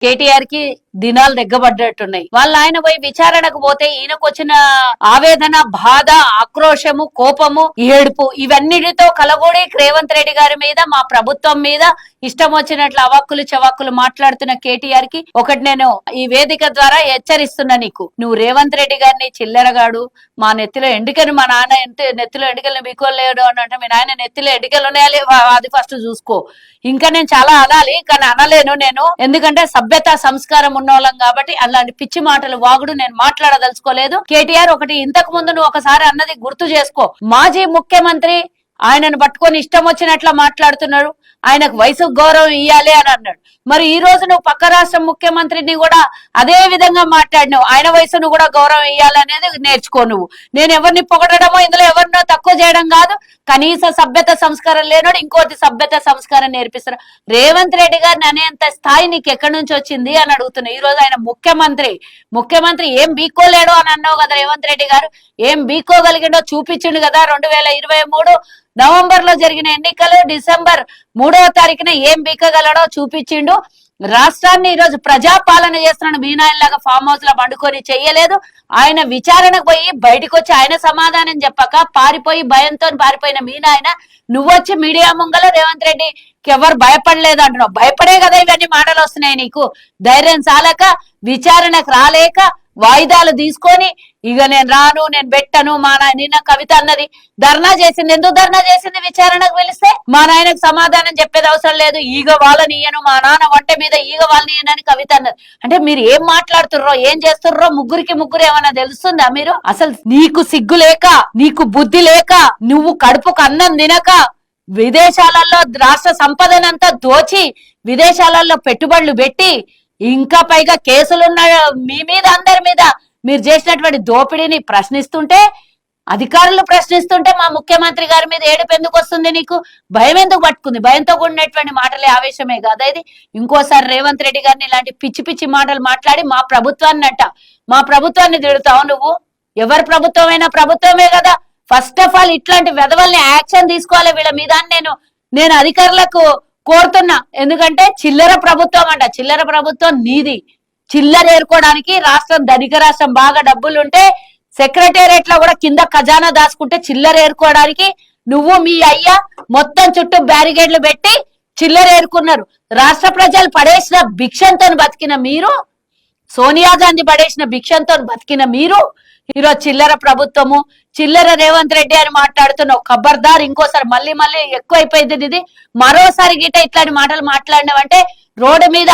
కేటీఆర్ కి దినాలు దగ్గబడ్డట్టున్నాయి. వాళ్ళ ఆయన పోయి విచారణకు పోతే ఈయనకు వచ్చిన ఆవేదన, బాధ, ఆక్రోశము, కోపము, ఏడుపు ఇవన్నిటితో కలగూడి రేవంత్ రెడ్డి గారి మీద, మా ప్రభుత్వం మీద ఇష్టం వచ్చినట్లు అవాక్కులు చవాక్కులు మాట్లాడుతున్న కేటీఆర్ కి ఒకటి నేను ఈ వేదిక ద్వారా హెచ్చరిస్తున్నా. నువ్వు రేవంత్ రెడ్డి గారిని చిల్లరగాడు, మా నెత్తిలో ఎండికలు, మా నాన్న నెత్తిలో ఎండికలు మీకోలేడు అని అంటే, మీ నాయన నెత్తిలో ఎండికలు ఉన్నాయాలి, అది ఫస్ట్ చూసుకో. ఇంకా నేను చాలా అనాలి కానీ అనలేను నేను, ఎందుకంటే సభ్యత సంస్కారం ఉన్నోళ్ళం కాబట్టి అలాంటి పిచ్చి మాటలు వాగుడు నేను మాట్లాడదలుచుకోలేదు. కేటీఆర్ ఒకటి ఇంతకు ముందు నువ్వు ఒకసారి అన్నది గుర్తు చేసుకో. మాజీ ముఖ్యమంత్రి ఆయనను పట్టుకొని ఇష్టం వచ్చినట్లా మాట్లాడుతున్నారు, ఆయనకు వయసు గౌరవం ఇయ్యాలి అని అన్నాడు. మరి ఈ రోజు నువ్వు పక్క రాష్ట్ర ముఖ్యమంత్రిని కూడా అదే విధంగా మాట్లాడినావు, ఆయన వయసును కూడా గౌరవం ఇయ్యాలి అనేది నేర్చుకో నువ్వు. నేను ఎవరిని పొగడమో ఇందులో ఎవరినో తక్కువ చేయడం కాదు, కనీస సభ్యత సంస్కారం లేనోడు ఇంకోటి సభ్యత సంస్కారం నేర్పిస్తారు. రేవంత్ రెడ్డి గారిని అనేంత స్థాయి నీకు ఎక్కడి నుంచి వచ్చింది అని అడుగుతున్నా. ఈ రోజు ఆయన ముఖ్యమంత్రి ఏం బీక్కోలేడు అని అన్నావు కదా రేవంత్ రెడ్డి గారు, ఏం బీక్కోగలిగిండో చూపించిండు కదా. 2023 నవంబర్ లో జరిగిన ఎన్నికలు డిసెంబర్ 3వ తారీఖున ఏం బీకగలడో చూపించిండు. రాష్ట్రాన్ని ఈరోజు ప్రజాపాలన చేస్తున్నాడు, మీనాయనలాగా ఫామ్ హౌస్ లో పండుకొని చెయ్యలేదు. ఆయన విచారణకు పోయి బయటకు వచ్చి ఆయన సమాధానం చెప్పక భయంతో పారిపోయిన మీనాయన నువ్వొచ్చి మీడియా ముంగల రేవంత్ రెడ్డికి ఎవరు భయపడలేదు అంటున్నావు. భయపడే కదా ఇవన్నీ మాటలు వస్తున్నాయి నీకు. ధైర్యం చాలక, విచారణకు రాలేక, వాయిదాలు తీసుకొని ఇక నేను రాను, నేను పెట్టను. మా నిన్న కవిత అన్నది ధర్నా చేసింది. ఎందుకు ధర్నా చేసింది? విచారణకు పిలిస్తే మా నాయనకు సమాధానం చెప్పేది అవసరం లేదు, ఈగ వాళ్ళని ఇయ్యను, మా నాన్న వంట మీద ఈగ వాళ్ళని ఇయ్యనని కవిత అన్నది. అంటే మీరు ఏం మాట్లాడుతుర్రో, ఏం చేస్తుర్రో ముగ్గురికి ఏమన్నా తెలుస్తుందా? మీరు అసలు నీకు సిగ్గు లేక, నీకు బుద్ధి లేక, నువ్వు కడుపుకు అన్నం తినక, విదేశాలలో రాష్ట్ర సంపదనంతా దోచి విదేశాలలో పెట్టుబడులు పెట్టి, ఇంకా పైగా కేసులున్న మీ మీద, అందరి మీద మీరు చేసినటువంటి దోపిడీని ప్రశ్నిస్తుంటే, అధికారులు ప్రశ్నిస్తుంటే మా ముఖ్యమంత్రి గారి మీద ఏడుపు ఎందుకు వస్తుంది నీకు? భయం ఎందుకు పట్టుకుంది? భయంతో కూడినటువంటి మాటలే ఆవేశమే కాదా ఇది? ఇంకోసారి రేవంత్ రెడ్డి గారిని ఇలాంటి పిచ్చి పిచ్చి మాటలు మాట్లాడి మా ప్రభుత్వాన్ని తిడతావు నువ్వు. ఎవరి ప్రభుత్వం అయినా ప్రభుత్వమే కదా. ఫస్ట్ ఆఫ్ ఆల్ ఇట్లాంటి వెధవల్ని యాక్షన్ తీసుకోవాలి వీళ్ళ మీద నేను అధికారులకు కోరుతున్నా. ఎందుకంటే చిల్లర ప్రభుత్వం అంట, చిల్లర ప్రభుత్వం నీది. చిల్లర ఏరుకోవడానికి రాష్ట్రం ధనిక రాష్ట్రం, బాగా డబ్బులుంటే సెక్రటేరియట్ లో కూడా కింద ఖజానా దాచుకుంటే చిల్లర ఏరుకోవడానికి నువ్వు మీ అయ్యా మొత్తం చుట్టూ బ్యారిగేడ్లు పెట్టి చిల్లర ఏరుకున్నారు. రాష్ట్ర ప్రజలు పడేసిన భిక్షంతో బతికిన మీరు, సోనియా గాంధీ పడేసిన భిక్షంతో బతికిన మీరు ఈరోజు చిల్లర ప్రభుత్వము, చిల్లర రేవంత్ రెడ్డి అని మాట్లాడుతున్నావు. ఖబర్దార్, ఇంకోసారి మళ్ళీ ఎక్కువ అయిపోయింది ఇది. మరోసారి గిట్ట ఇట్లాంటి మాటలు మాట్లాడినావంటే రోడ్డు మీద